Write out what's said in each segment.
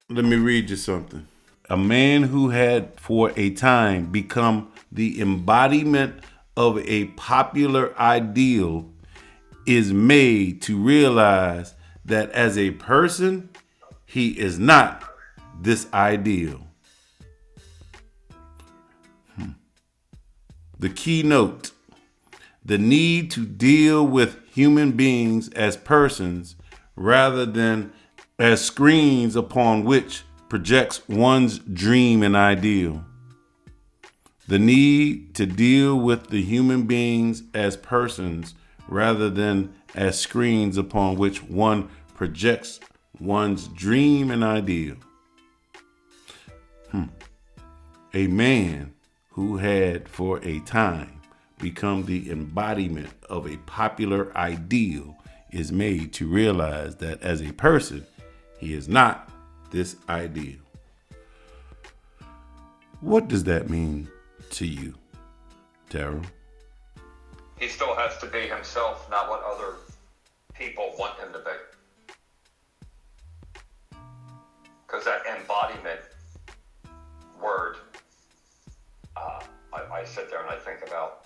Let me read you something. A man who had for a time become the embodiment of a popular ideal is made to realize that as a person, he is not this ideal. The keynote: the need to deal with human beings as persons rather than as screens upon which projects one's dream and ideal. The need to deal with the human beings as persons rather than as screens upon which one projects one's dream and ideal. A man who had for a time become the embodiment of a popular ideal is made to realize that as a person, he is not this ideal. What does that mean to you, Tara? He still has to be himself, not what other people want him to be. Because that embodiment word, I sit there and I think about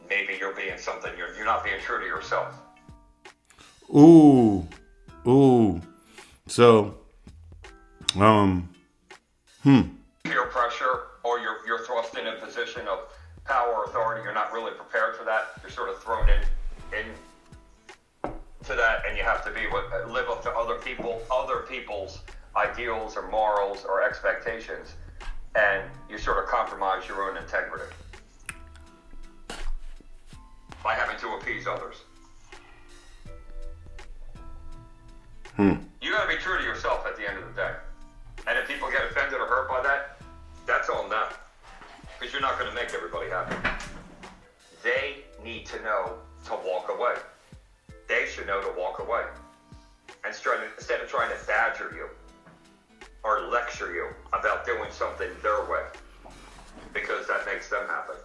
maybe you're being something, you're not being true to yourself. Ooh. So, Peer pressure, or you're thrust in a position of power or authority. You're not really prepared for that. You're sort of thrown in to that, and you have to live up to other people's ideals or morals or expectations, and you sort of compromise your own integrity by having to appease others. You got to be true to yourself at the end of the day. And if people get offended or hurt by that, that's on them. Because you're not going to make everybody happy. They need to know to walk away. They should know to walk away. And instead of trying to badger you or lecture you about doing something their way, because that makes them happy.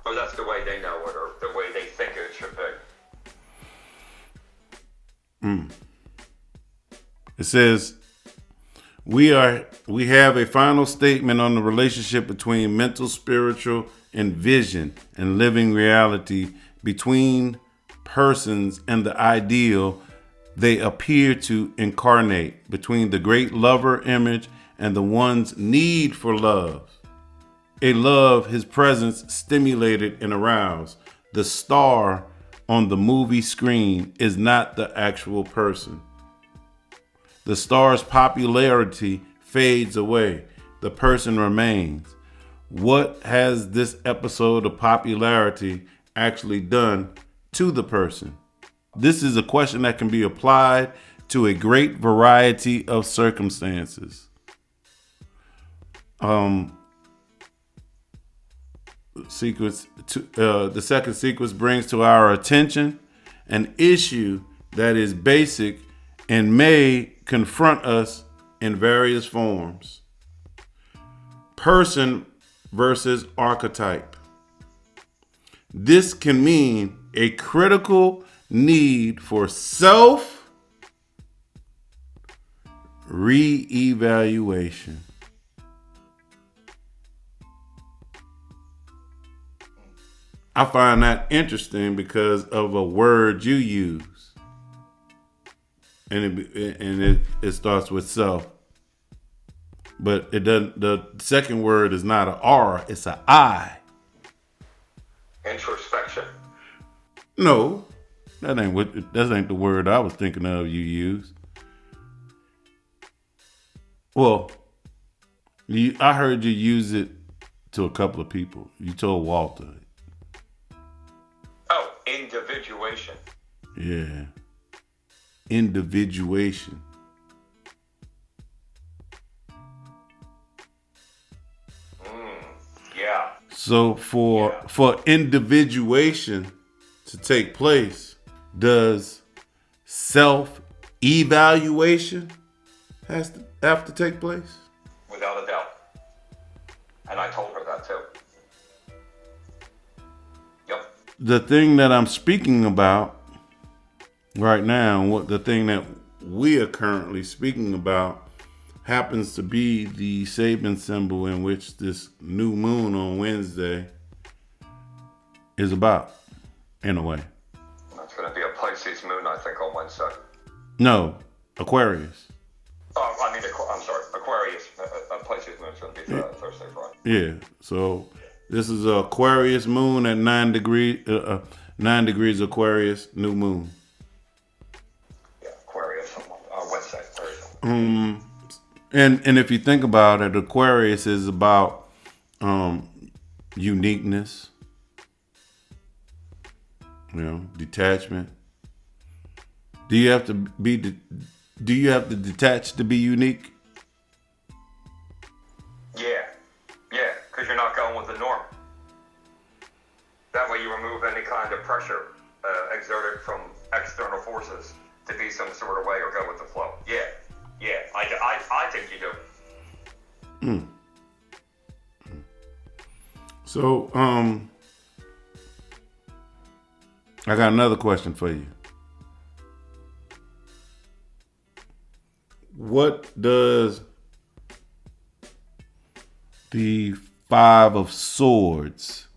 Or that's the way they know it, or the way they think it should be. It says, we have a final statement on the relationship between mental, spiritual, and vision and living reality between persons and the ideal they appear to incarnate, between the great lover image and the one's need for love. A love his presence stimulated and aroused. The star on the movie screen is not the actual person. The star's popularity fades away. The person remains. What has this episode of popularity actually done to the person? This is a question that can be applied to a great variety of circumstances. The second sequence brings to our attention an issue that is basic and may confront us in various forms. Person versus archetype. This can mean a critical need for self re-evaluation. I find that interesting because of a word you use. And it starts with self. But it doesn't. The second word is not an R, it's an I. Introspection. No, that ain't the word I was thinking of you use. Well, I heard you use it to a couple of people. You told Walter. Oh, individuation. Yeah. Individuation. Yeah. So for individuation to take place, does self-evaluation have to take place? Without a doubt. And I told her that too. Yep. The thing that I'm speaking about right now, the thing that we are currently speaking about happens to be the Sabian symbol in which this new moon on Wednesday is about, in a way. That's going to be a Pisces moon, I think, on Wednesday. No, Aquarius. Oh, I mean, I'm sorry, Aquarius. A Pisces moon is going to be Thursday, Friday. Yeah, so this is a Aquarius moon at 9 degrees, 9 degrees Aquarius, new moon. Yeah, Aquarius on Wednesday, Thursday. And if you think about it, Aquarius is about uniqueness, detachment. Do you have to detach to be unique? Yeah, because you're not going with the norm. That way you remove any kind of pressure exerted from external forces to be some sort of way or go with the flow. Yeah, I think you do. So, I got another question for you. What does the Five of Swords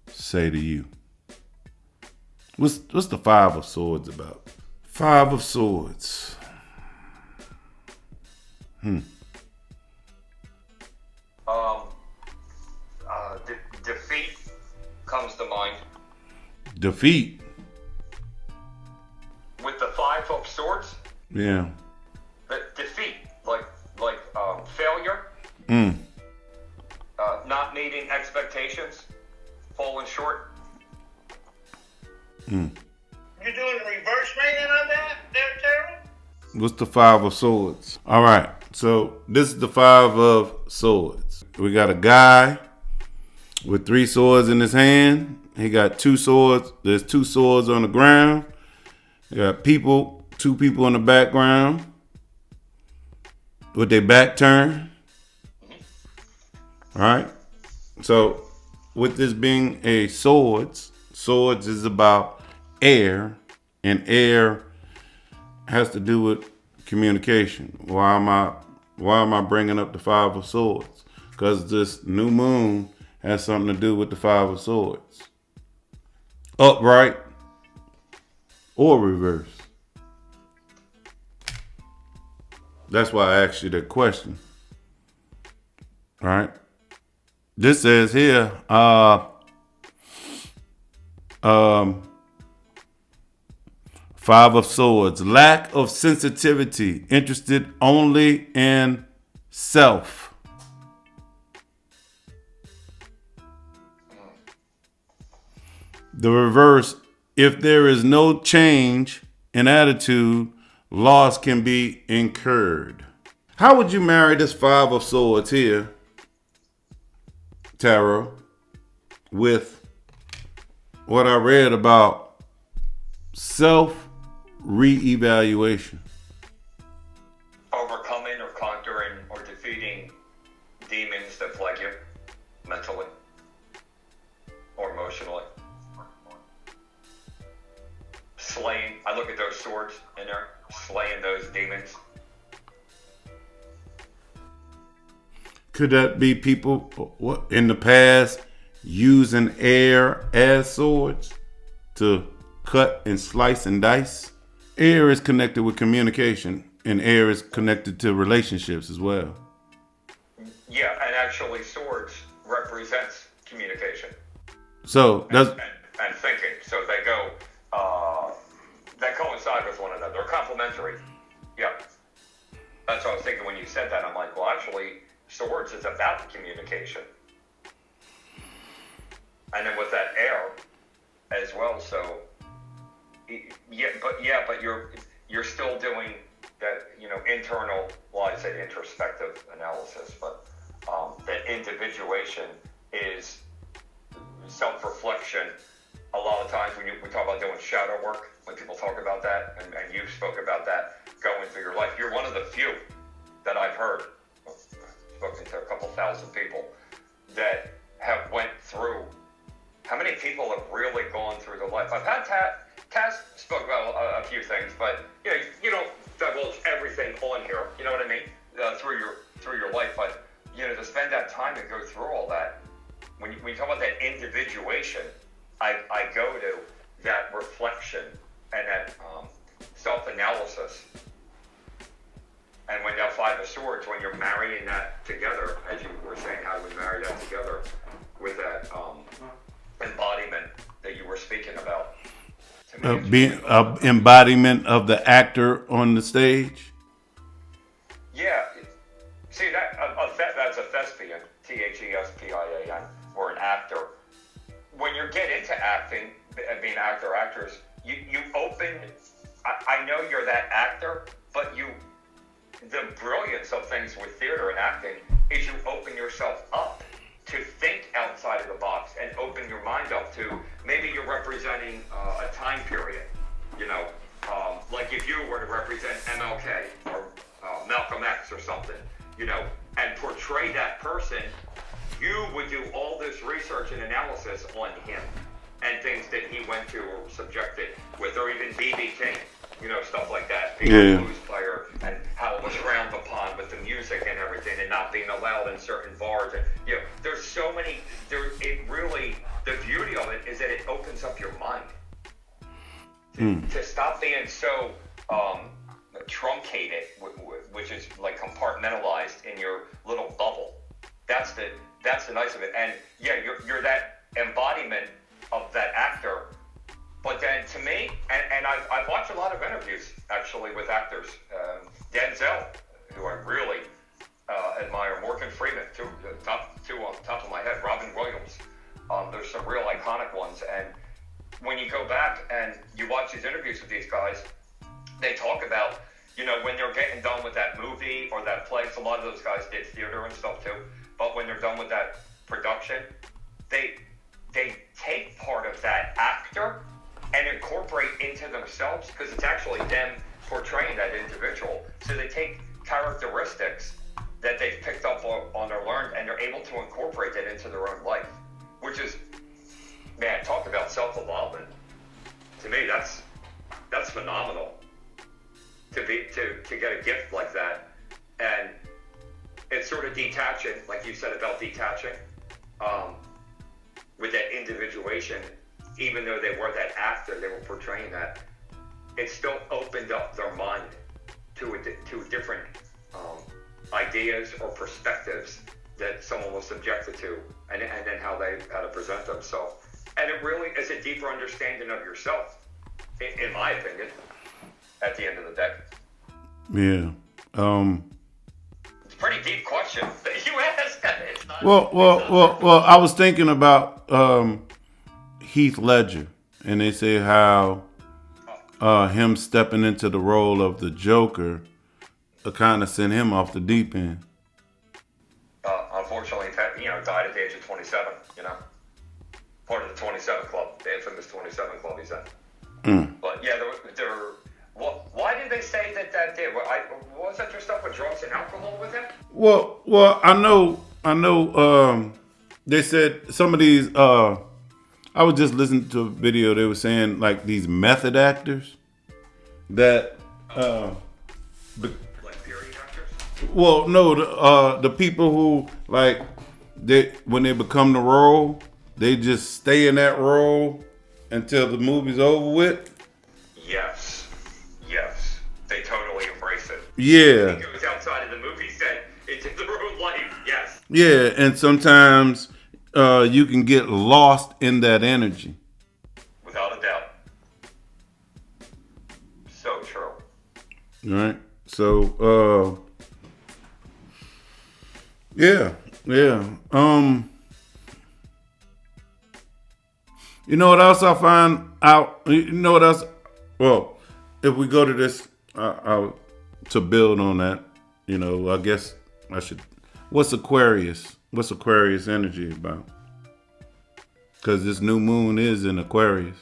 say to you? What's the Five of Swords about? Five of Swords. Defeat comes to mind. Defeat. With the Five of Swords. Yeah. Defeat, like failure. Not meeting expectations, falling short. You're doing the reverse meaning of that, there, Terry? What's the Five of Swords? All right, so this is the Five of Swords. We got a guy with 3 swords in his hand. He got 2 swords. There's 2 swords on the ground. You got 2 people in the background with their back turned. All right. So with this being a swords is about air, and air has to do with communication. Why am I bringing up the Five of Swords? Because this new moon has something to do with the Five of Swords. Upright or reverse. That's why I asked you that question. All right. This says here, Five of Swords, lack of sensitivity, interested only in self. The reverse, if there is no change in attitude, loss can be incurred. How would you marry this Five of Swords here, Tarot, with what I read about self-reevaluation? Overcoming or conquering or defeating demons that plague you mentally or emotionally. Slaying, I look at those swords in there, slaying those demons. Could that be people in the past using air as swords to cut and slice and dice? Air is connected with communication, and air is connected to relationships as well. Yeah, and actually swords represents communication. So that's and thinking. So they go, they coincide with one another. They're complementary. Yeah. That's what I was thinking when you said that. I'm like, well, actually, swords is about communication. And then with that air as well. So, but you're still doing that, internal, well, I'd say introspective analysis, but that individuation is self-reflection. A lot of times when we talk about doing shadow work, when people talk about that, and you spoke about that, going through your life, you're one of the few that I've heard, spoken to a couple thousand people, that have went through. How many people have really gone through their life? I've had Cass spoke about a few things, but you don't divulge on here. You know what I mean? Through your life, but to spend that time and go through all that. When you talk about that individuation, I go to that reflection and that self-analysis. And when that Five of Swords, when you're marrying that together, as you were saying, how do we marry that together with that embodiment that you were speaking about? Being embodiment of the actor on the stage. Yeah. See, that's a thespian, thespian, or an actor. When you get into acting and being actor or actress, you open. I know you're that actor, but the brilliance of things with theater and acting is you open yourself up to think outside of the box and open your mind up to maybe you're representing a time period, like if you were to represent MLK or Malcolm X or something, and portray that person, you would do all this research and analysis on him and things that he went to or was subjected with, or even B.B. King, stuff like that, being a blues player and how it was frowned upon with the music and everything and not being allowed in certain bars. And, there's so many, the beauty of it is that it opens up your mind to stop being so truncated, which is like compartmentalized in your little bubble. That's the nice of it. And you're that embodiment of that actor. But then to me, and I've watched a lot of interviews actually with actors, Denzel, who I really admire, Morgan Freeman, two on the top of my head, Robin Williams. There's some real iconic ones. And when you go back and you watch these interviews with these guys, they talk about, when they're getting done with that movie or that play. So a lot of those guys did theater and stuff too. But when they're done with that production, they take part of that actor and incorporate into themselves, because it's actually them portraying that individual. So they take characteristics that they've picked up on or learned, and they're able to incorporate that into their own life, which is, man, talk about self-evolvement. To me, that's phenomenal. To get a gift like that, and it's sort of detaching, like you said about detaching, with that individuation. Even though they were that actor, they were portraying that, it still opened up their mind to different ideas or perspectives that someone was subjected to, and then how to present themselves. And it really is a deeper understanding of yourself, in my opinion, at the end of the day. Yeah. It's a pretty deep question that you asked. Well, I was thinking about Heath Ledger, and they say how him stepping into the role of the Joker kind of sent him off the deep end. Unfortunately, died at the age of 27. Part of the 27 Club, the infamous 27 Club he's in. But yeah, why did they say that did? Wasn't there stuff with drugs and alcohol with him? Well, I know. They said some of these. I was just listening to a video. They were saying like these method actors that. Like period actors? Well, no, the people who like when they become the role, they just stay in that role until the movie's over with. Yes, they totally embrace it. Yeah, It goes outside of the movie set into their own life. Yes. Yeah, and sometimes you can get lost in that energy. Without a doubt. So true. Right. So, yeah. You know what else I find out? You know what else? Well, if we go to this, to build on that, I guess I should. What's Aquarius? What's Aquarius energy about? Because this new moon is in Aquarius.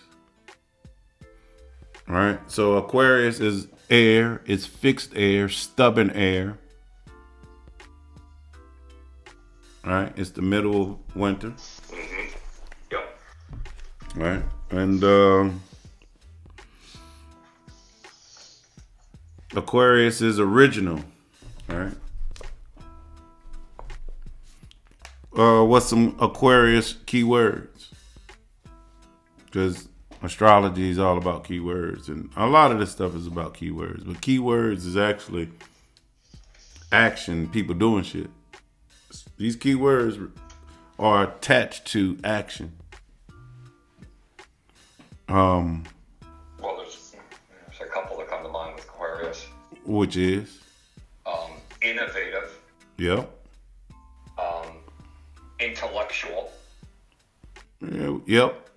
Right? So Aquarius is air. It's fixed air, stubborn air. Right? It's the middle of winter. Mm-hmm. Yep. Right? And Aquarius is original. All right. What's some Aquarius keywords? Because astrology is all about keywords, and a lot of this stuff is about keywords. But keywords is actually action, people doing shit. These keywords are attached to action. Well, there's a couple that come to mind with Aquarius. Which is? Innovative. Yep. Intellectual. Yeah, yep.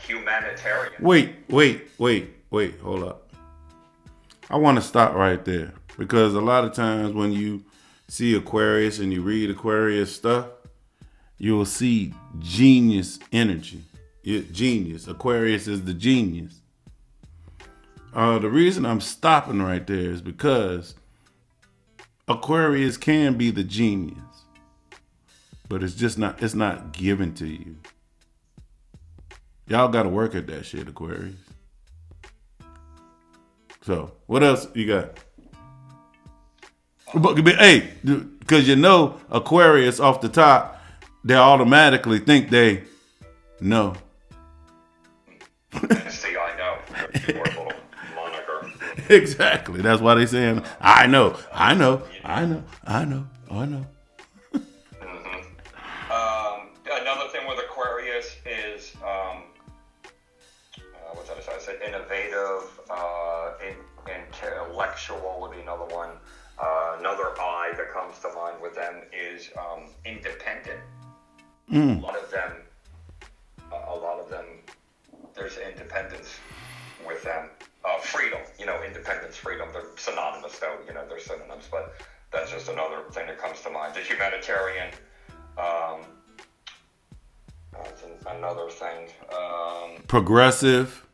Humanitarian. Wait, hold up. I want to stop right there because a lot of times when you see Aquarius and you read Aquarius stuff, you will see genius energy. Genius. Aquarius is the genius. The reason I'm stopping right there is because Aquarius can be the genius, but it's not given to you. Y'all got to work at that shit, Aquarius. So, what else you got? Hey, because Aquarius off the top, they automatically think they know. See, I know. Your little moniker. Exactly. That's why they saying, I know. Another thing with Aquarius is, what did I say? I said innovative, intellectual would be another one. Another I that comes to mind with them is independent. A lot of them, there's independence with them. Freedom, independence, freedom, they're synonymous though, they're synonyms, but that's just another thing that comes to mind. The humanitarian, that's another thing. Progressive.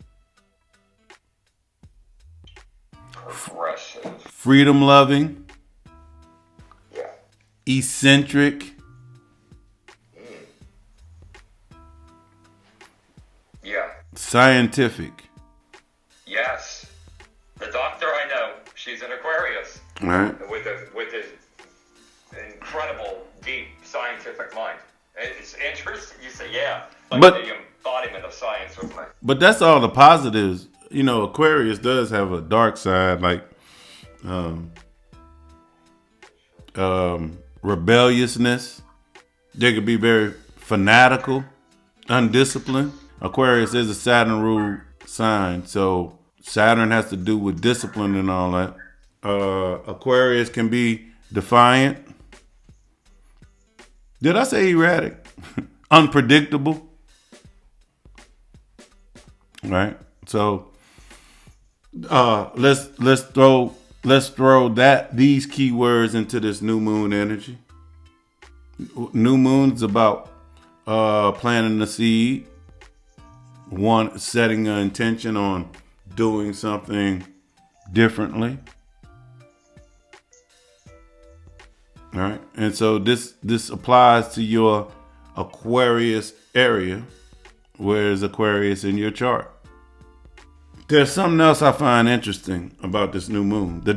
Freedom loving. Yeah. Eccentric. Yeah. Scientific. Yes. The doctor I know, she's an Aquarius. All right. With his incredible, deep scientific mind. It's interesting. You say, yeah. Like But the embodiment of science with me. But that's all the positives. Aquarius does have a dark side, like rebelliousness. They could be very fanatical, undisciplined. Aquarius is a Saturn ruled sign, so Saturn has to do with discipline and all that. Aquarius can be defiant. Did I say erratic? Unpredictable. Right. So let's throw these keywords into this new moon energy. New moon's about planting the seed, setting an intention on doing something differently. All right. And so this applies to your Aquarius area, where's Aquarius in your chart. There's something else I find interesting about this new moon. The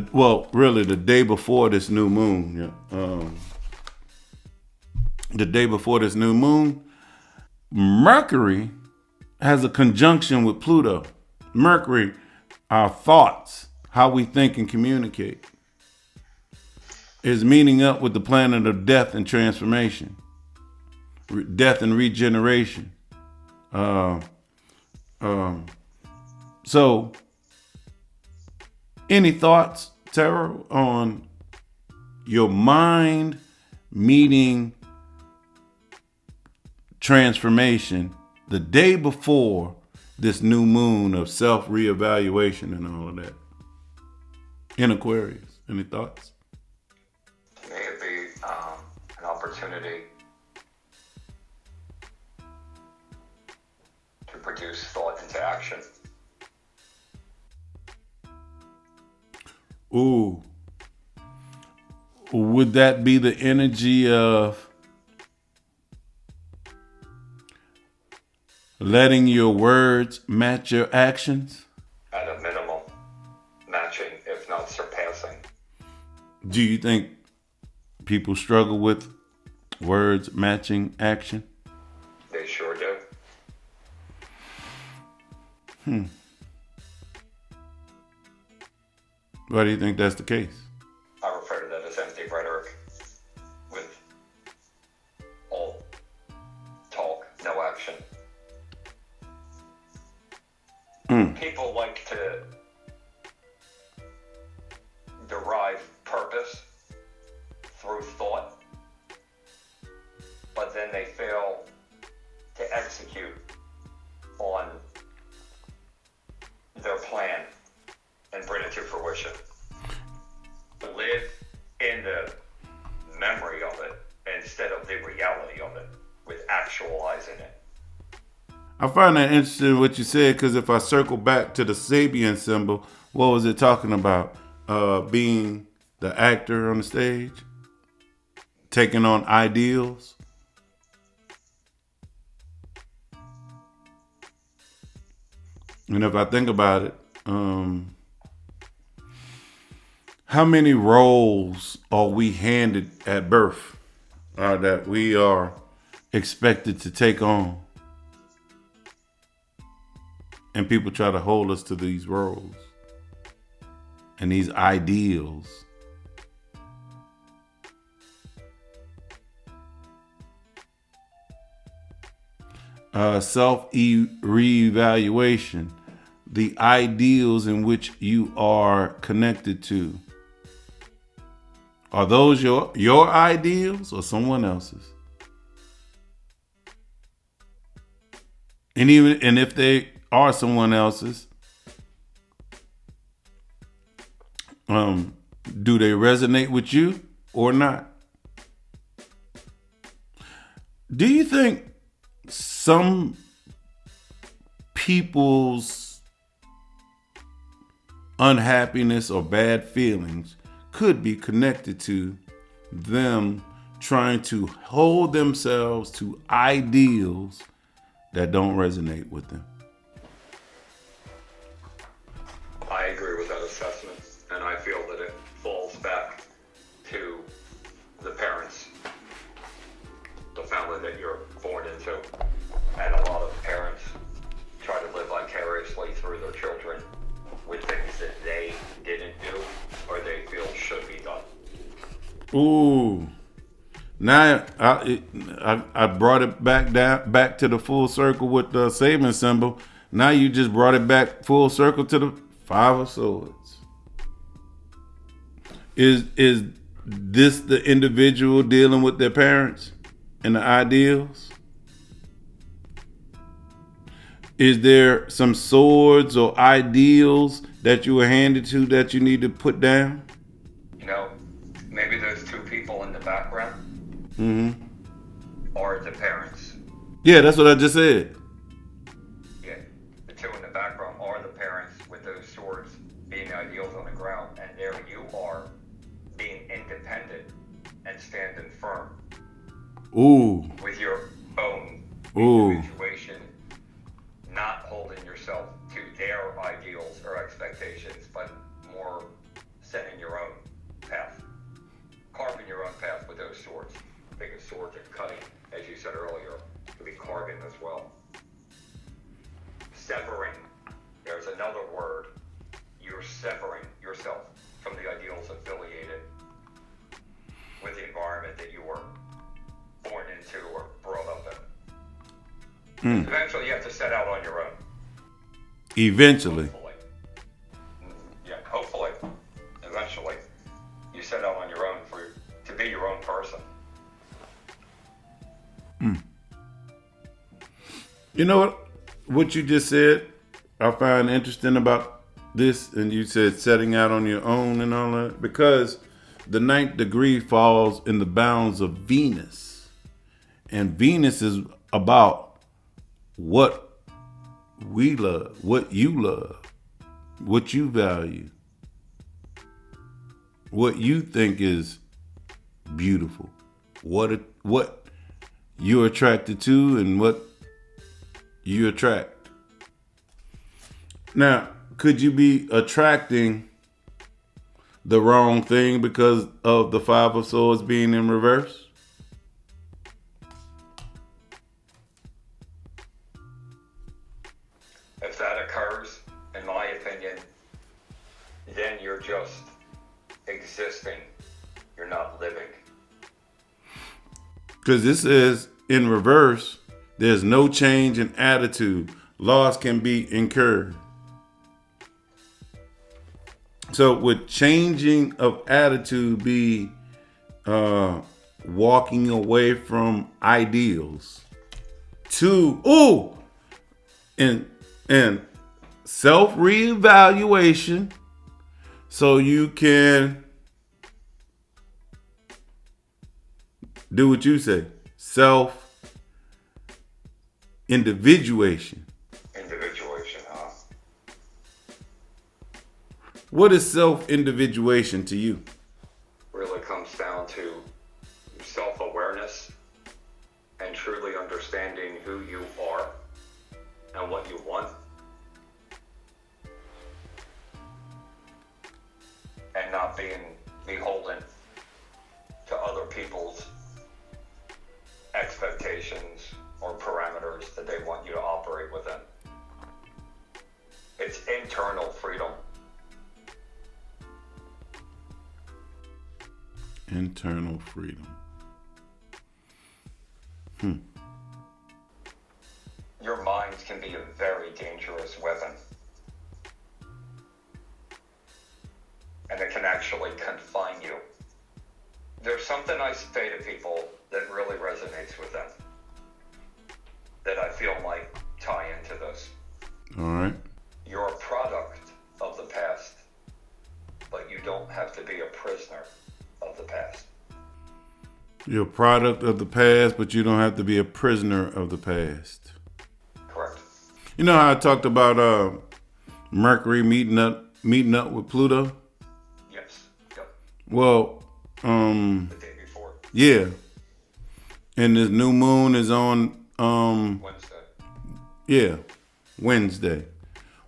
day before this new moon. The day before this new moon, Mercury has a conjunction with Pluto. Mercury, our thoughts, how we think and communicate, is meeting up with the planet of death and transformation, death and regeneration. So, any thoughts, Tara, on your mind meeting transformation the day before this new moon of self-reevaluation and all of that in Aquarius? Any thoughts? May it be an opportunity to produce thought into action. Ooh. Would that be the energy of letting your words match your actions? At a minimal, match about surpassing. Do you think people struggle with words matching action? They sure do. Why do you think that's the case? I refer to that as empty rhetoric with all talk, no action. People like to derive purpose through thought, but then they fail to execute on their plan and bring it to fruition. Live in the memory of it instead of the reality of it, with actualizing it. I find that interesting what you said, because if I circle back to the Sabian symbol, what was it talking about? Being the actor on the stage, taking on ideals. And if I think about it, how many roles are we handed at birth that we are expected to take on? And people try to hold us to these roles and these ideals. Self-reevaluation, the ideals in which you are connected to. Are those your ideals or someone else's? And if they are someone else's, do they resonate with you or not? Do you think some people's unhappiness or bad feelings could be connected to them trying to hold themselves to ideals that don't resonate with them? I agree with that assessment, and I feel that it falls back to the parents, the family that you're born into. And a lot of parents try to live vicariously through their children with things that they didn't do or they feel should be done. Ooh. Now I brought it back to the full circle with the saving symbol. Now you just brought it back full circle to the Five of Swords. Is this the individual dealing with their parents and the ideals? Is there some swords or ideals that you were handed to that you need to put down? You know, maybe those two people in the background are the parents. Yeah, that's what I just said. Yeah, the two in the background are the parents with those swords being the ideals on the ground, and there you are being independent and standing firm. Ooh. With your own Ooh. individuation, not holding yourself to their ideals or expectations, but more setting your own path, carving your own path with those swords. Think of swords and cutting, as you said earlier, could be carving as well. Severing, there's another word. You're severing yourself from the ideals affiliated with the environment that you were born into or brought up in. Eventually you have to set out on your own. Eventually. Hopefully. Yeah, hopefully. Eventually. You set out on your own to be your own person. You know what you just said, I find interesting about this, and you said setting out on your own and all that, because the 9th degree falls in the bounds of Venus. And Venus is about what we love, what you love, what you value, what you think is beautiful, what you're attracted to and what you attract. Now, could you be attracting the wrong thing because of the Five of Swords being in reverse? If that occurs, in my opinion, then you're just existing. You're not living. Because this is in reverse. There's no change in attitude. Loss can be incurred. So would changing of attitude be walking away from ideals to and self reevaluation, so you can do what you say, self individuation. Individuation, huh? What is self individuation to you? Really comes down to self-awareness and truly understanding who you are and what you want, and not being beholden to other people's expectations or parameters that they want you to operate within. It's internal freedom. Internal freedom. Your mind can be a very dangerous weapon. And it can actually confine you. There's something I say to people that really resonates with them, that I feel might tie into this. All right. You're a product of the past, but you don't have to be a prisoner of the past. You're a product of the past, but you don't have to be a prisoner of the past. Correct. You know how I talked about Mercury meeting up with Pluto? Yes. Yep. Well, The day before. yeah. And this new moon is on Wednesday. yeah, Wednesday.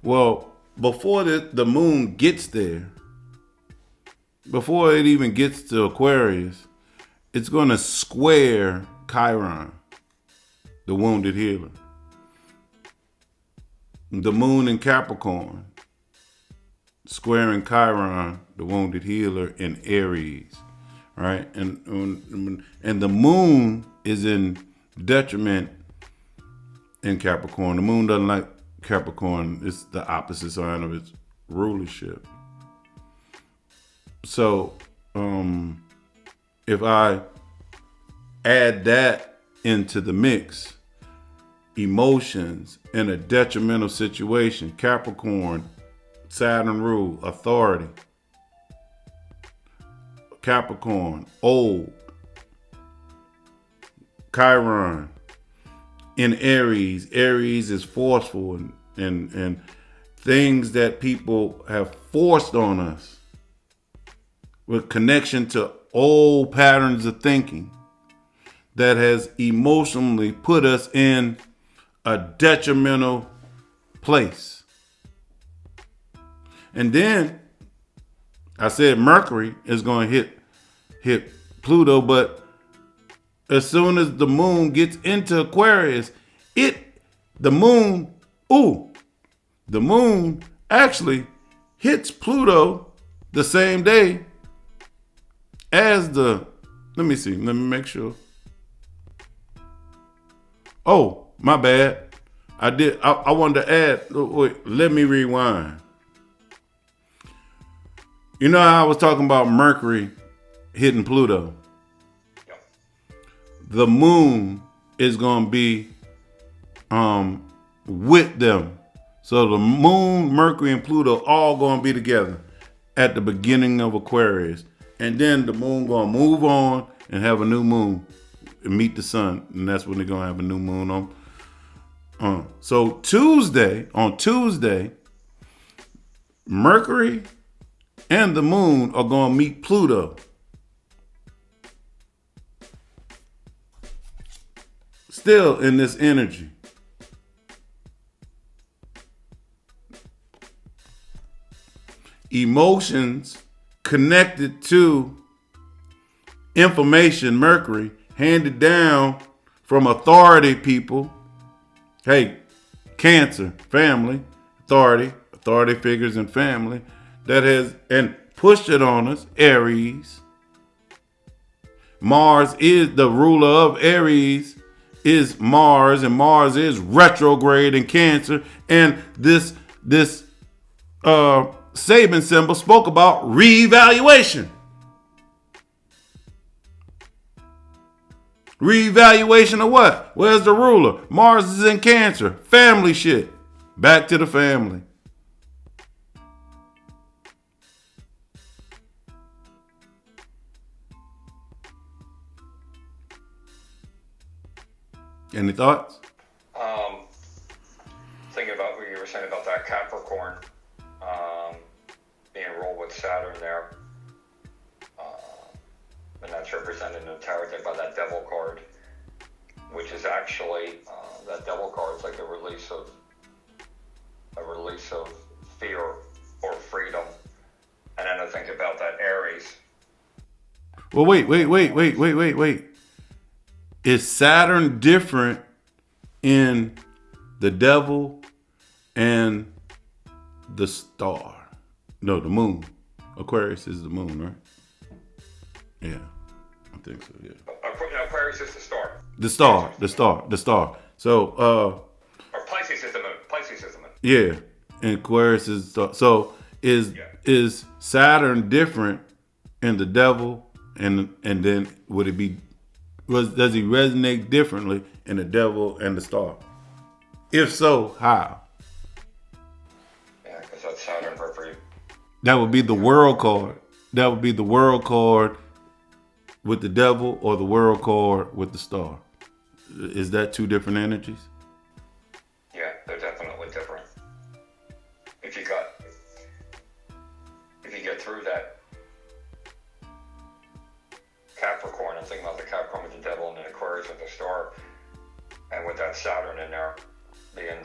Well, before the moon gets there, before it even gets to Aquarius, it's going to square Chiron, the wounded healer. The moon in Capricorn, squaring Chiron, the wounded healer in Aries, right? And the moon is in detriment in Capricorn. The moon doesn't like Capricorn. It's the opposite sign of its rulership. So, if I add that into the mix, emotions in a detrimental situation, Capricorn, Saturn rule, authority. Capricorn, old. Chiron in Aries. Aries is forceful and things that people have forced on us with connection to old patterns of thinking that has emotionally put us in a detrimental place. And then I said Mercury is going to hit Pluto, but as soon as the moon gets into Aquarius, the moon actually hits Pluto the same day as let me make sure. Oh, my bad. I wanted to add, wait, let me rewind. You know how I was talking about Mercury hitting Pluto? Yep. The moon is going to be with them. So the moon, Mercury, and Pluto all going to be together at the beginning of Aquarius. And then the moon going to move on and have a new moon and meet the sun. And that's when they're going to have a new moon on. So on Tuesday, Mercury and the moon are going to meet Pluto. Still in this energy. Emotions connected to information, Mercury, handed down from authority people. Hey, Cancer, family, authority figures and family that has and pushed it on us, Aries. Mars is the ruler of Aries, is Mars, and Mars is retrograde in Cancer. And this Saban symbol spoke about reevaluation. Reevaluation of what? Where's the ruler? Mars is in Cancer. Family shit. Back to the family. Any thoughts? Thinking about what you were saying about that Capricorn being ruled with Saturn there. And that's represented in the tarot deck by that Devil card, which is actually that Devil card is like a release of fear or freedom. And then I think about that Aries. Well, wait. Is Saturn different in the Devil and the star? No, the moon. Aquarius is the moon, right? Yeah, I think so, yeah. Aquarius is the star. The star. So, or Pisces is the moon. Yeah, and Aquarius is the star. So, is Saturn different in the Devil, and then would it be, does he resonate differently in the Devil and the star? If so, how? Yeah, because that's Saturn for you. That would be the World card. That would be the World card with the Devil, or the World card with the star. Is that two different energies? Yeah, they're definitely different. If you get through that Capricorn, I'm thinking about the Capricorn with the Devil and the Aquarius with the star, and with that Saturn in there being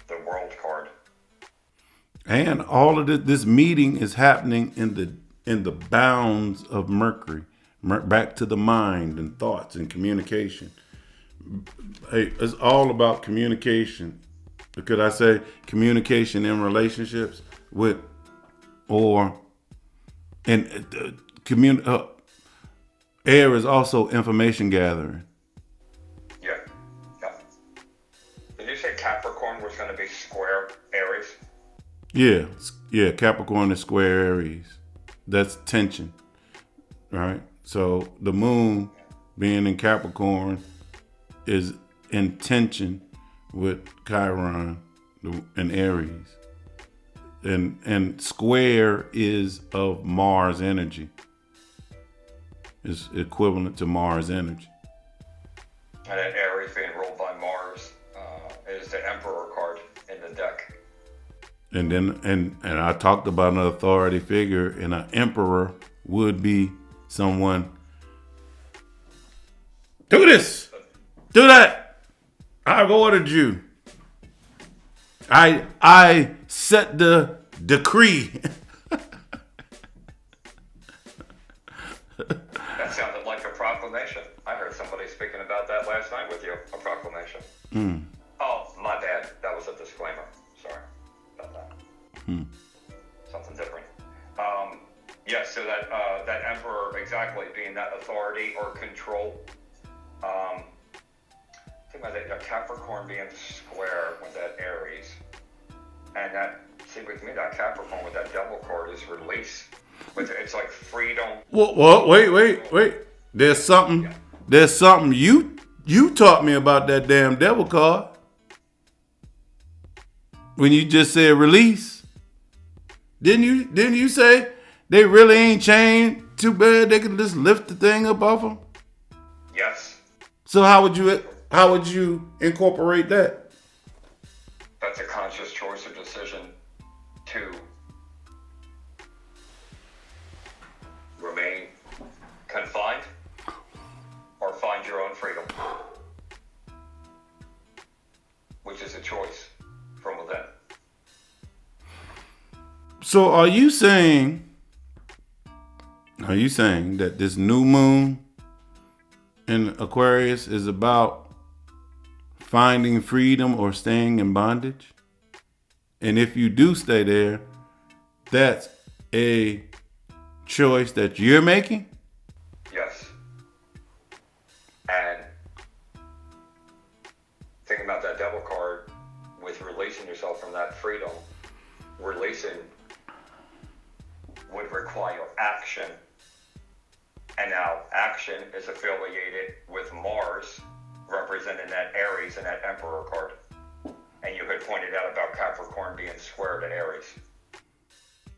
the World card. And all of this meeting is happening in the bounds of Mercury. Back to the mind and thoughts and communication. Hey, it's all about communication. Could I say communication in relationships with, or air is also information gathering. Yeah. Did you say Capricorn was going to be square Aries? Yeah. Capricorn is square Aries. That's tension, right? So the moon being in Capricorn is in tension with Chiron and Aries. And square is of Mars energy. It's equivalent to Mars energy. And then Aries being ruled by Mars is the Emperor card in the deck. And then and I talked about an authority figure, and an emperor would be someone. Do this, do that. I've ordered you. I set the decree. That sounded like a proclamation. I heard somebody speaking about that last night with you. A proclamation. Oh, my bad. That was a disclaimer. Sorry about that. Something different. Yes, so that Emperor exactly being that authority or control. Think about that Capricorn being square with that Aries, and that with me that Capricorn with that Devil card is release. It's like freedom. Well, wait. There's something you taught me about that damn Devil card when you just said release. Didn't you say they really ain't chained? Too bad they can just lift the thing up off them. Yes. So how would you incorporate that? That's a conscious choice or decision to remain confined or find your own freedom, which is a choice from within. So are you saying Are you saying that this new moon in Aquarius is about finding freedom or staying in bondage? And if you do stay there, that's a choice that you're making? Yes. And thinking about that devil card with releasing yourself from that freedom, releasing would require action. And now action is affiliated with Mars, representing that Aries and that Emperor card. And you had pointed out about Capricorn being square to Aries.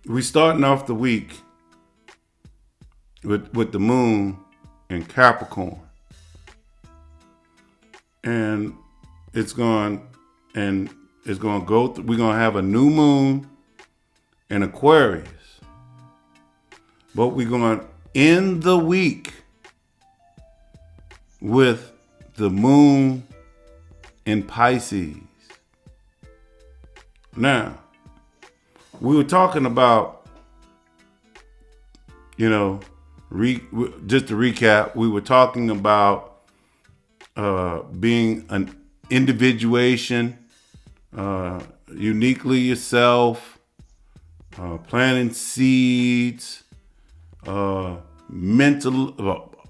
We starting off the week with the moon in Capricorn. And it's going to go through, we're going to have a new moon in Aquarius. But we're going to end the week with the moon in Pisces. Now, we were talking about, just to recap, we were talking about being an individuation, uniquely yourself, planting seeds,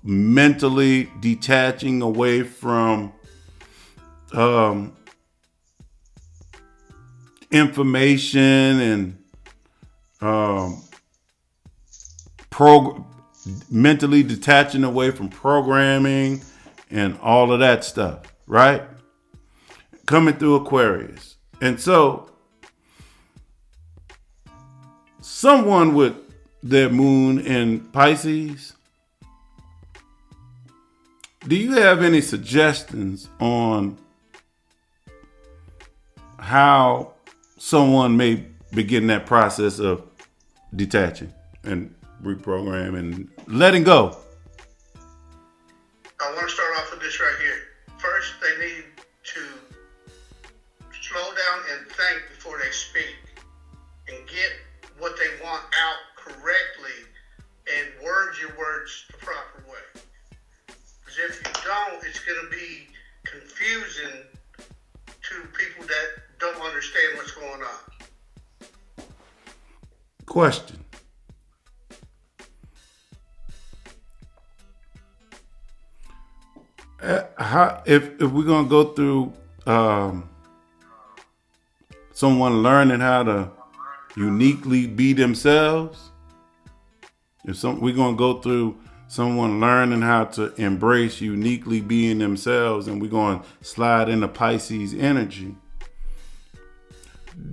mentally detaching away from information and mentally detaching away from programming and all of that stuff, right? Coming through Aquarius. And so someone with their moon in Pisces, do you have any suggestions on how someone may begin that process of detaching and reprogramming and letting go? I want to start off with this right here. First, they need to slow down and think before they speak and get what they want out correctly and word your words the proper way. Because if you don't, it's going to be confusing to people that don't understand what's going on. Question. If we're going to go through someone learning how to uniquely be themselves, we're going to go through someone learning how to embrace uniquely being themselves, and we're going to slide into Pisces energy,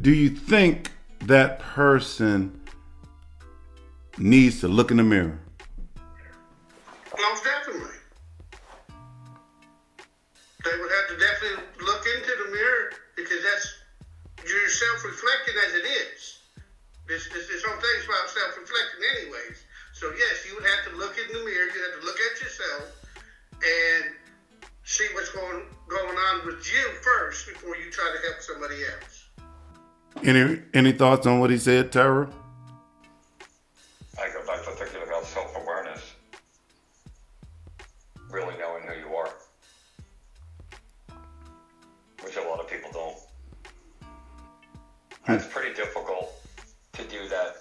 do you think that person needs to look in the mirror? Most definitely. They would have to definitely look into the mirror because that's you're self-reflecting as it is. This whole thing's about self-reflecting anyways. So yes, you would have to look in the mirror. You have to look at yourself and see what's going on with you first before you try to help somebody else. Any thoughts on what he said, Tara? I go back to thinking about self-awareness. Really knowing who you are. Which a lot of people don't. And it's pretty difficult to do that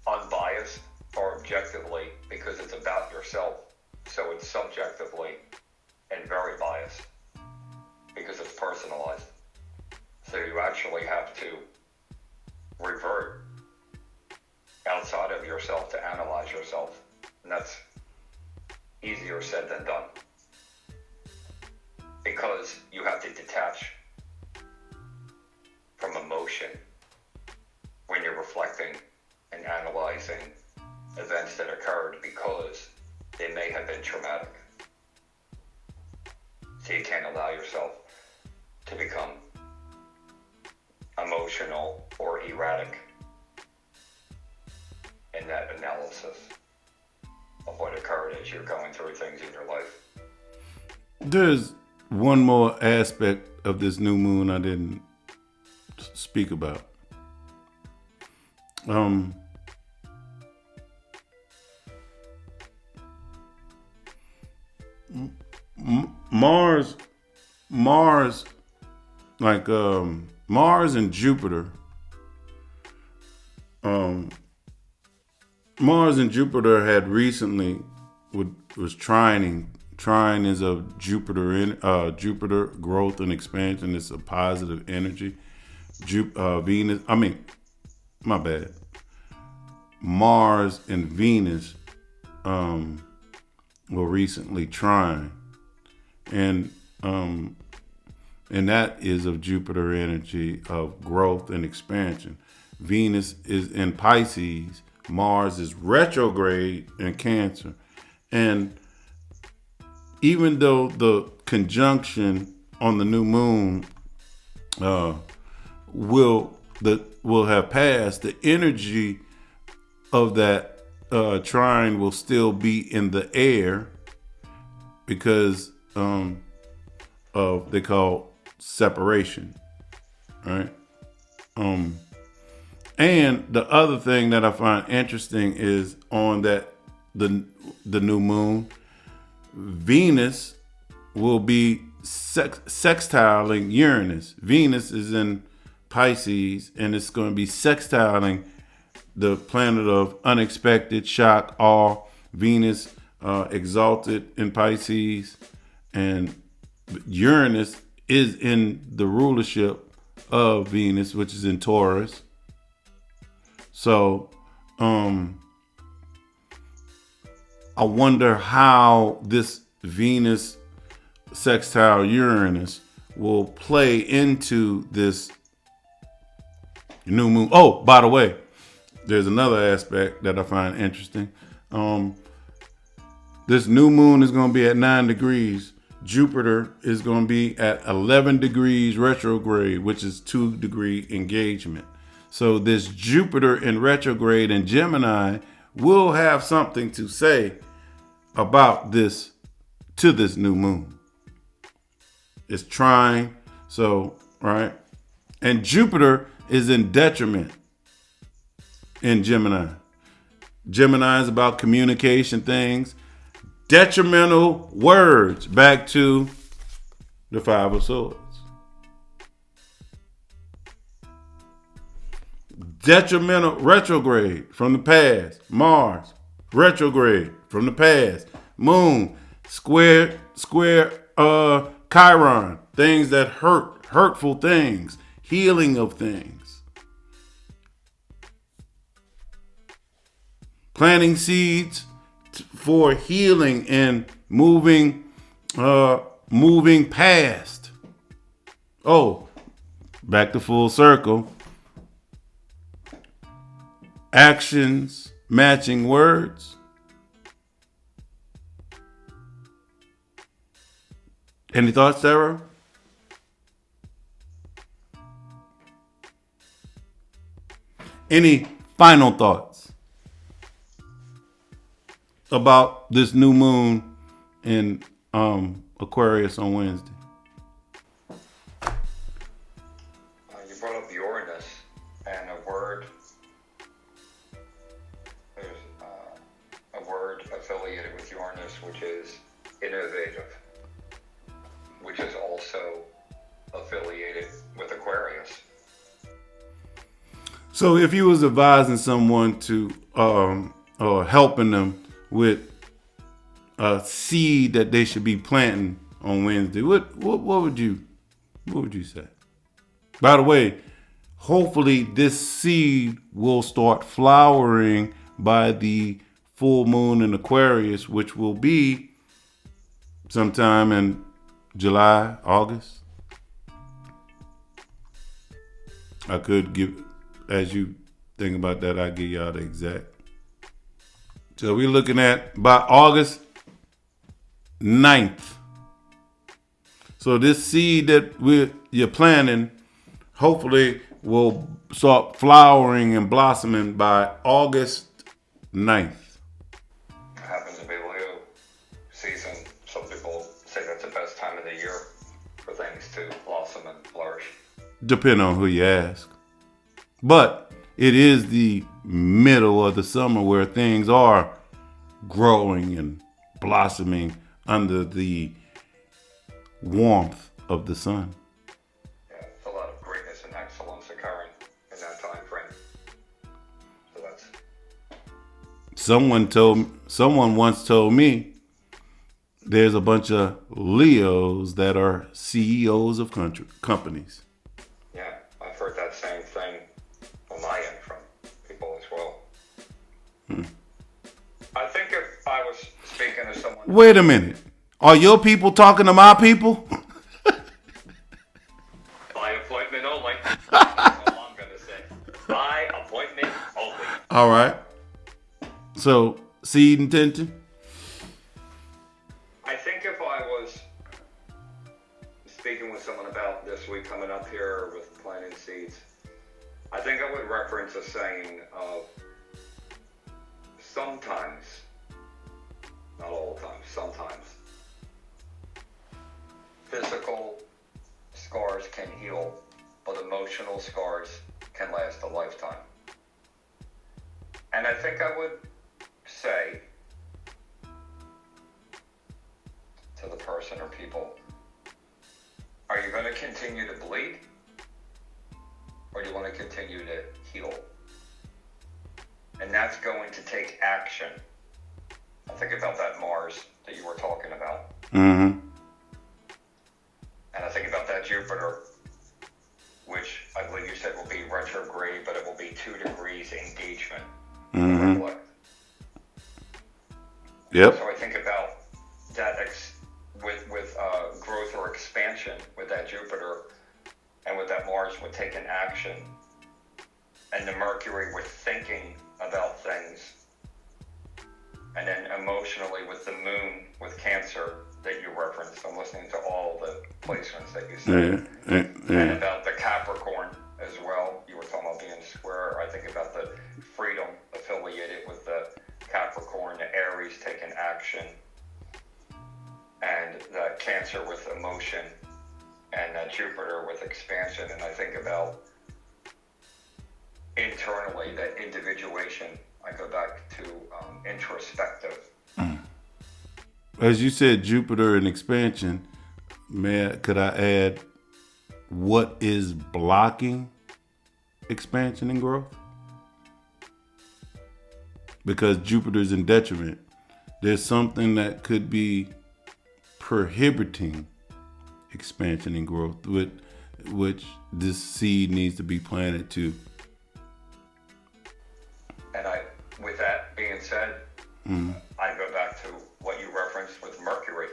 unbiased or objectively because it's about yourself. So it's subjectively and very biased because it's personalized. So you actually have to revert outside of yourself to analyze yourself. And that's easier said than done. Because you have to detach from emotion when you're reflecting and analyzing events that occurred because they may have been traumatic. So you can't allow yourself to become emotional or erratic in that analysis of what occurred as you're going through things in your life. There's one more aspect of this new moon I didn't speak about. Mars, like Mars and Jupiter. Mars and Jupiter had recently was trining. Trine is a Jupiter growth and expansion. It's a positive energy. Venus. I mean, my bad. Mars and Venus were recently trine, and that is of Jupiter energy of growth and expansion. Venus is in Pisces. Mars is retrograde in Cancer. And even though the conjunction on the new moon will have passed, the energy of that trine will still be in the air because of they call separation, right? And the other thing that I find interesting is on that the new moon, Venus will be sextiling Uranus. Venus is in Pisces, and it's going to be sextiling the planet of unexpected, shock, awe. Venus exalted in Pisces, and Uranus is in the rulership of Venus, which is in Taurus. So, I wonder how this Venus sextile Uranus will play into this new moon. Oh, by the way, there's another aspect that I find interesting. This new moon is going to be at 9 degrees. Jupiter is going to be at 11 degrees retrograde, which is 2-degree engagement. So this Jupiter in retrograde in Gemini will have something to say about this to this new moon. It's trine, so, right? And Jupiter is in detriment in Gemini. Gemini is about communication things. Detrimental words, back to the Five of Swords. Detrimental retrograde from the past. Mars retrograde from the past. Moon square Chiron, things that hurt, hurtful things, healing of things. Planting seeds for healing and moving past. Oh, back to full circle. Actions matching words. Any thoughts, Sarah? Any final thoughts about this new moon in Aquarius on Wednesday? You brought up Uranus and a word. There's a word affiliated with Uranus, which is innovative, which is also affiliated with Aquarius. So if you was advising someone to or helping them with a seed that they should be planting on Wednesday, what would you say? By the way, hopefully this seed will start flowering by the full moon in Aquarius, which will be sometime in July, August. I could give, as you think about that, I'll give y'all the exact. So we're looking at by August 9th. So this seed that you're planting, hopefully will start flowering and blossoming by August 9th. Happens to be Leo season. Some people say that's the best time of the year for things to blossom and flourish. Depending on who you ask. But it is the middle of the summer where things are growing and blossoming under the warmth of the sun. Yeah, it's a lot of greatness and excellence occurring in that time frame. So that's Someone once told me there's a bunch of Leos that are CEOs of companies. yeah. I've heard that same thing on my end from people as well. I think if I was speaking to someone, Wait a minute. Are your people talking to my people? by appointment only. That's all I'm gonna say. By appointment only. All right. So, seed intention? I think if I was speaking with someone about this week coming up here with planting seeds, I think I would reference a saying of sometimes, not all the time, sometimes, physical scars can heal, but emotional scars can last a lifetime. And I think I would say to the person or people, are you going to continue to bleed? Or do you want to continue to heal? And that's going to take action. I think about that Mars that you were talking about. Mm-hmm. And I think about that Jupiter, which I believe you said will be retrograde, but it will be 2 degrees engagement. Mm-hmm. Yep. So I think about that with growth or expansion with that Jupiter and with that Mars with taking action, and the Mercury with thinking about things, and then emotionally with the Moon with Cancer that you referenced. I'm listening to all the placements that you said. And about the Capricorn as well. You were talking about being square. I think about the freedom affiliated with the Capricorn, the Aries taking action, and the Cancer with emotion, and Jupiter with expansion. And I think about internally that individuation. I go back to introspective. As you said, Jupiter and expansion, could I add what is blocking expansion and growth? Because Jupiter's in detriment. There's something that could be prohibiting expansion and growth, which this seed needs to be planted to. And with that being said, I go back to what you referenced with Mercury.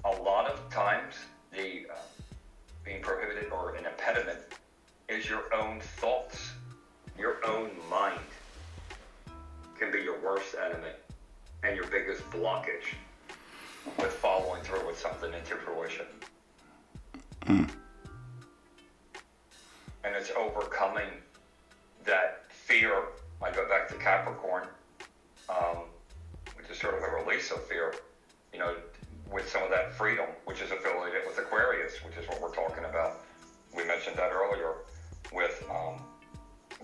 A lot of times, the being prohibited or an impediment is your own thoughts, your own mind can be your worst enemy and your biggest blockage with following through with something into fruition. And it's overcoming that fear. I go back to Capricorn, which is sort of a release of fear, with some of that freedom, which is affiliated with Aquarius, which is what we're talking about. We mentioned that earlier with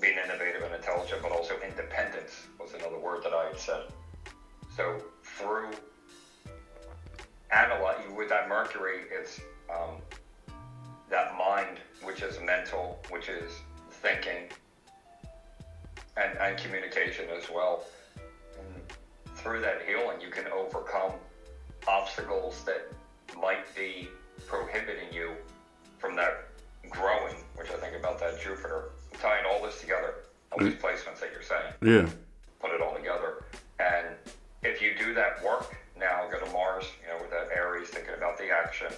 being innovative and intelligent, but also independence was another word that I had said. So through analyzing with that Mercury, it's that mind, which is mental, which is thinking, and communication as well. And through that healing, you can overcome obstacles that might be prohibiting you from that growing, which I think about that Jupiter. I'm tying all this together, all these placements that you're saying. Yeah. Put it all together. And if you do that work, now go to Mars, with that Aries, thinking about the action,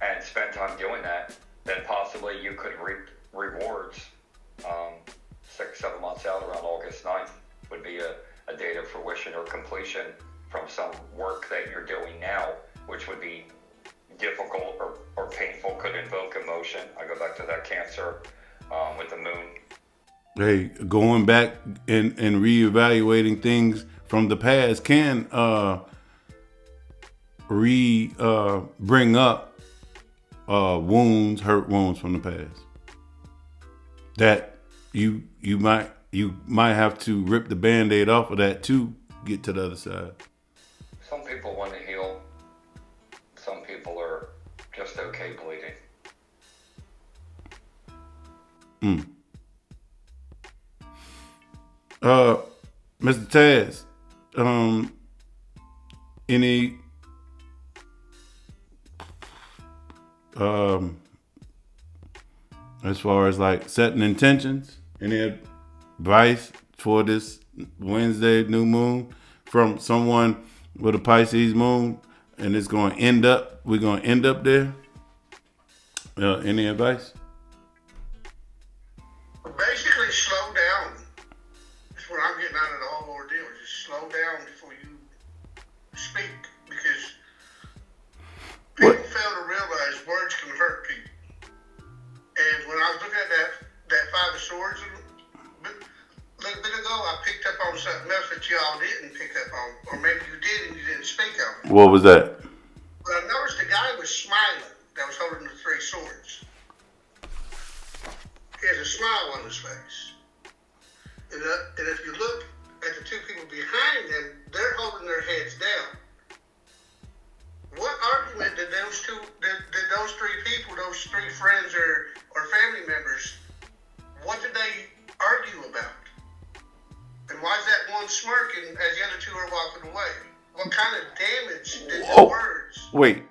and spend time doing that, then possibly you could reap rewards 6-7 months out, around August 9th, would be a date of fruition or completion from some work that you're doing now, which would be difficult or painful, could invoke emotion. I go back to that Cancer with the Moon. Hey, going back and reevaluating things from the past can bring up hurt wounds from the past that you might have to rip the Band-Aid off of that to get to the other side. Some people want to heal. Some people are just okay bleeding. Mr. Taz, any as far as like setting intentions, any advice for this Wednesday new moon from someone with a Pisces moon, and it's going to end up, we're going to end up there? Any advice? Basically, slow down. That's what I'm getting out of the whole ordeal. Just slow down before you speak, because people fail to realize words can hurt people. And when I was looking at that Five of Swords a little bit ago, I picked up on something else that y'all didn't pick up on, or maybe you did and you didn't speak on it. What was that? But I noticed the guy was smiling that was holding the three swords. He has a smile on his face. And if you look at the two people behind him, they're holding their heads down. What argument did those three people, those three friends or family members, what did they argue about? And why is that one smirking as the other two are walking away? What kind of damage did the words or in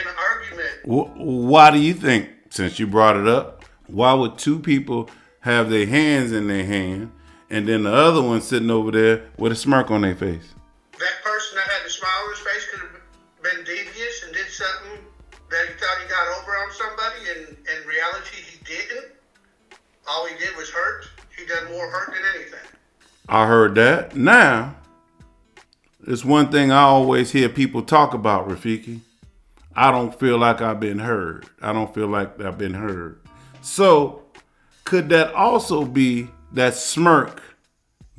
an argument? Why do you think, since you brought it up, why would two people have their hands in their hand and then the other one sitting over there with a smirk on their face? That person that had the smile on his face could have been devious and did something that he thought he got over on somebody, and in reality he didn't. All he did was hurt. He done more hurt than anything. I heard that. Now, it's one thing I always hear people talk about, Rafiki. I don't feel like I've been heard. I don't feel like I've been heard. So, could that also be, that smirk,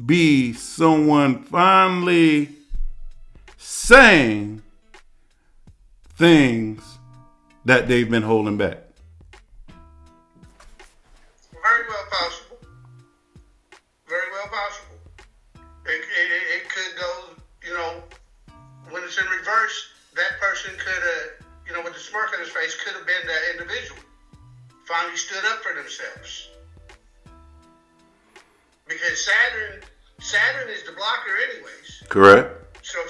be someone finally saying things that they've been holding back? Very well possible. Very well possible. It could go, when it's in reverse, that person could have, with the smirk on his face, could have been that individual. Finally stood up for themselves. Because Saturn is the blocker anyways. Correct. So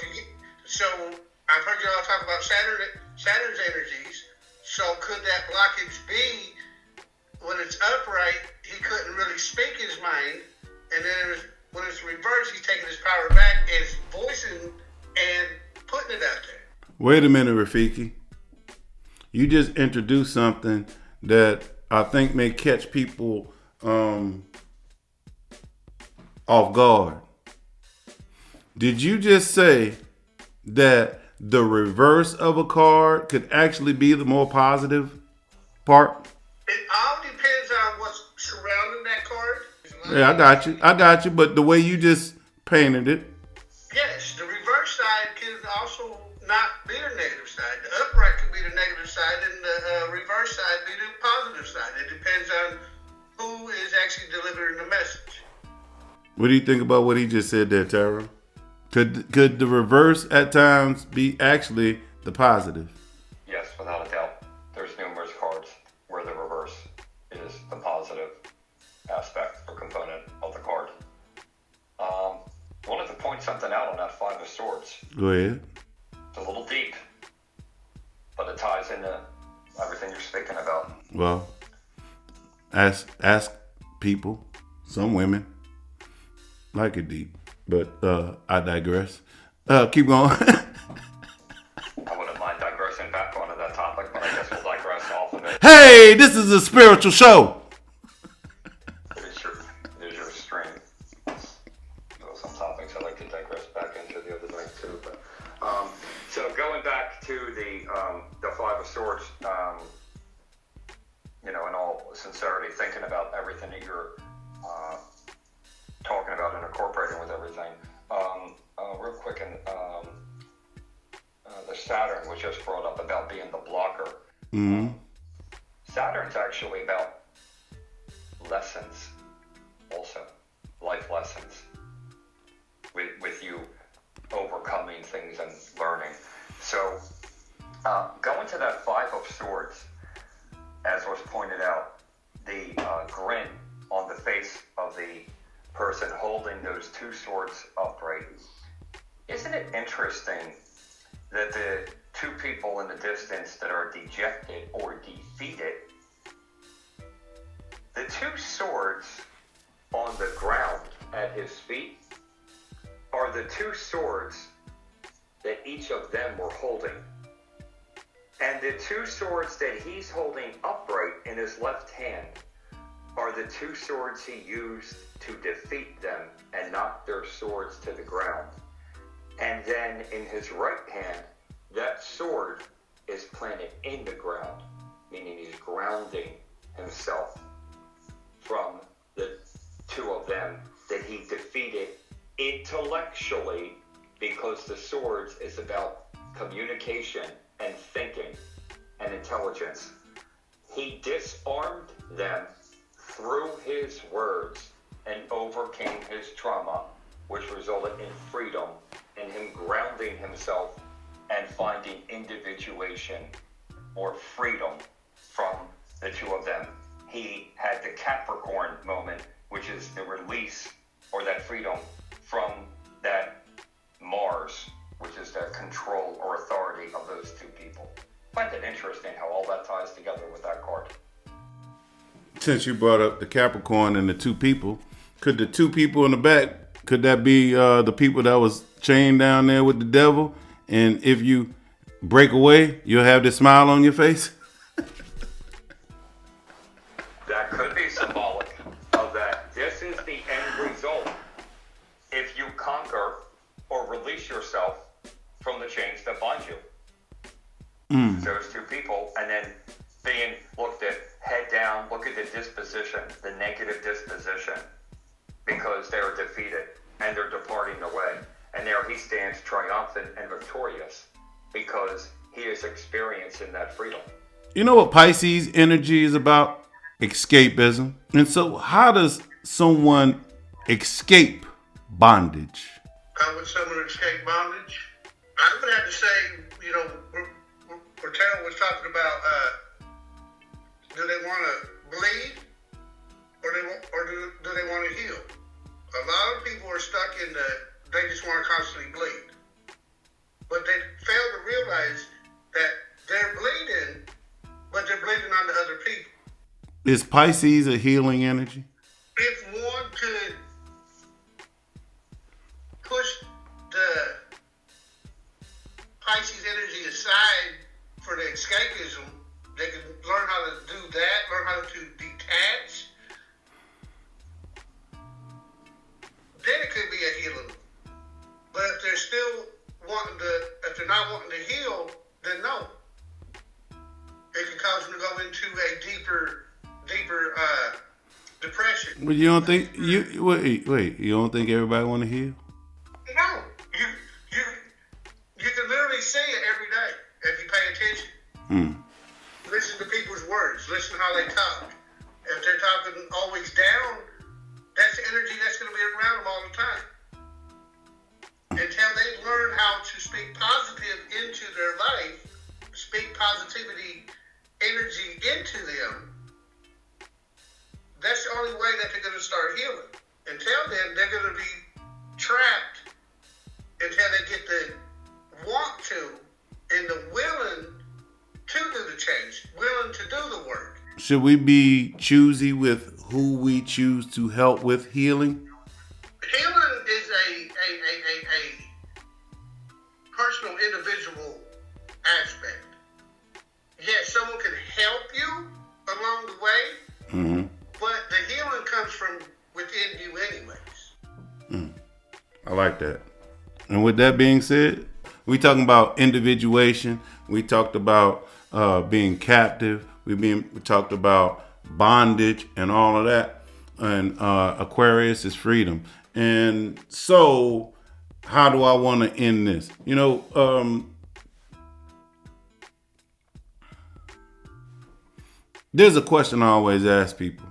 I've heard you all talk about Saturn's energies. So could that blockage be when it's upright, he couldn't really speak his mind, and then when it's reversed, he's taking his power back and voicing and putting it out there. Wait a minute, Rafiki. You just introduced something that I think may catch people off guard. Did you just say that the reverse of a card could actually be the more positive part? It all depends on what's surrounding that card. Yeah, I got you. But the way you just painted it. Yes, the reverse side can also not be the negative side. The upright could be the negative side, and the reverse side be the positive side. It depends on who is actually delivering the message. What do you think about what he just said there, Tara? Could the reverse at times be actually the positive? Yes, without a doubt. There's numerous cards where the reverse is the positive aspect or component of the card. Wanted to point something out on that Five of Swords. Go ahead. It's a little deep, but it ties into everything you're speaking about. Well, ask people, some women like it deep, but I digress. Keep going. I wouldn't mind digressing back onto that topic, but I guess we'll digress off of it. Hey, this is a spiritual show. It is your stream. So some topics I like to digress back into the other night too. But so going back to the Five of Swords, in all sincerity, thinking about everything that you're talking about and incorporating with everything. Real quick, the Saturn was just brought up about being the blocker. Mm-hmm. Saturn's actually about lessons, also life lessons, with you overcoming things of Swords, as was pointed out, the grin on the face of the person holding those two swords upright. Isn't it interesting that the two people in the distance that are dejected or defeated, the two swords on the ground at his feet are the two swords that each of them were holding. And the two swords that he's holding upright in his left hand are the two swords he used to defeat them and knock their swords to the ground. And then in his right hand, that sword is planted in the ground, meaning he's grounding himself from the two of them that he defeated intellectually, because the swords is about communication and thinking and intelligence. He disarmed them through his words and overcame his trauma, which resulted in freedom and him grounding himself and finding individuation or freedom from the two of them. He had the Capricorn moment, which is the release or that freedom from that Mars, which is the control or authority of those two people. I find it interesting how all that ties together with that card. Since you brought up the Capricorn and the two people, could the two people in the back, could that be the people that was chained down there with the devil? And if you break away, you'll have this smile on your face? That could be symbolic of that. This is the end result. If you conquer or release yourself from the chains that bind you. Those two people, and then being looked at head down, look at the disposition, the negative disposition, because they are defeated and they're departing away. And there he stands triumphant and victorious because he is experiencing that freedom. You know what Pisces energy is about? Escapism. And so how does someone escape bondage? How would someone escape bondage? I would have to say, where Terrell was talking about, do they want to bleed or do they want to heal? A lot of people are stuck in they just want to constantly bleed. But they fail to realize that they're bleeding, but they're bleeding onto other people. Is Pisces a healing energy? If one could push the Pisces energy aside for the escapism, they can learn how to do that, learn how to detach. Then it could be a healing. But if they're still if they're not wanting to heal, then no. It can cause them to go into a deeper depression. But you don't think wait, you don't think everybody want to heal? No. You can literally see it every day if you pay attention. Listen to people's words. Listen how they talk. If they're talking always down, that's the energy that's going to be around them all the time. Until they learn how to speak positive into their life, speak positivity energy into them, that's the only way that they're going to start healing. Until then, they're going to be trapped until they get the want to and the willing to do the change, willing to do the work. Should we be choosy with who we choose to help with healing? Healing is a personal, individual aspect. Yes, someone can help you along the way, but the healing comes from within you anyways. I like that. And with that being said, we talking about individuation. We talked about being captive. We talked about bondage and all of that. And Aquarius is freedom. And so, how do I want to end this? There's a question I always ask people.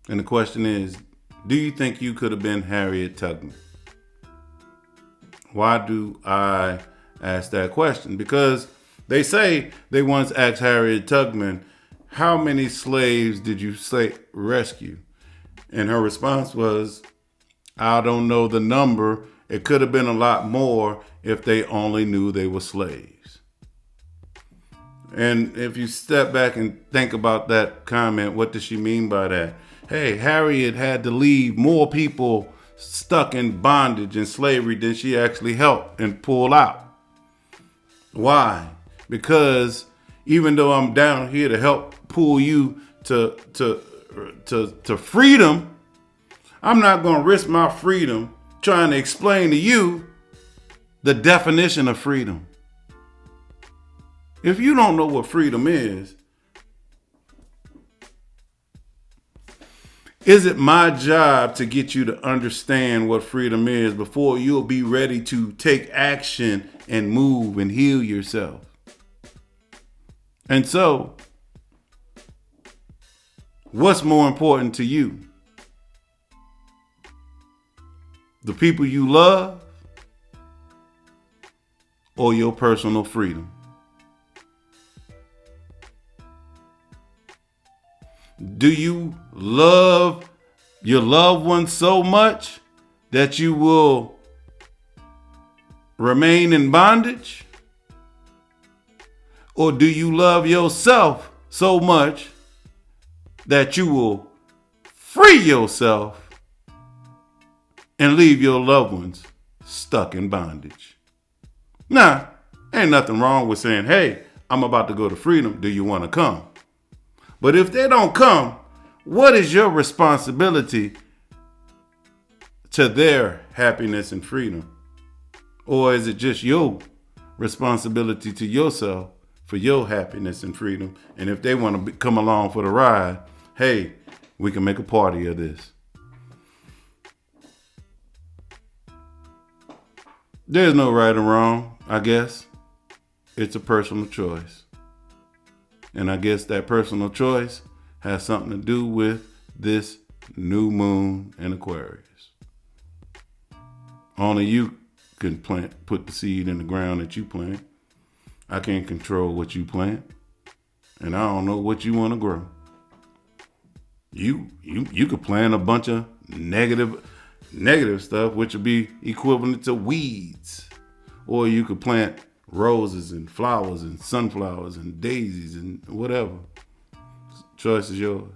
And the question is, do you think you could have been Harriet Tubman? Why do I ask that question? Because They say they once asked Harriet Tubman, how many slaves did you say rescue? And her response was, I don't know the number. It could have been a lot more if they only knew they were slaves. And if you step back and think about that comment, what does she mean by that? Hey, Harriet had to leave more people stuck in bondage and slavery than she actually helped and pull out. Why? Because even though I'm down here to help pull you to freedom, I'm not going to risk my freedom trying to explain to you the definition of freedom. If you don't know what freedom is it my job to get you to understand what freedom is before you'll be ready to take action and move and heal yourself? And so, what's more important to you? The people you love or your personal freedom? Do you love your loved ones so much that you will remain in bondage? Or do you love yourself so much that you will free yourself and leave your loved ones stuck in bondage? Now, ain't nothing wrong with saying, hey, I'm about to go to freedom. Do you want to come? But if they don't come, what is your responsibility to their happiness and freedom? Or is it just your responsibility to yourself for your happiness and freedom? And if they want to come along for the ride, hey, we can make a party of this. There's no right or wrong, I guess. It's a personal choice. And I guess that personal choice has something to do with this new moon in Aquarius. Only you can put the seed in the ground that you plant. I can't control what you plant. And I don't know what you want to grow. You could plant a bunch of negative stuff, which would be equivalent to weeds. Or you could plant roses and flowers and sunflowers and daisies and whatever. Choice is yours.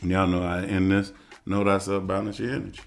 And y'all know I end this. Know thyself, balance your energy.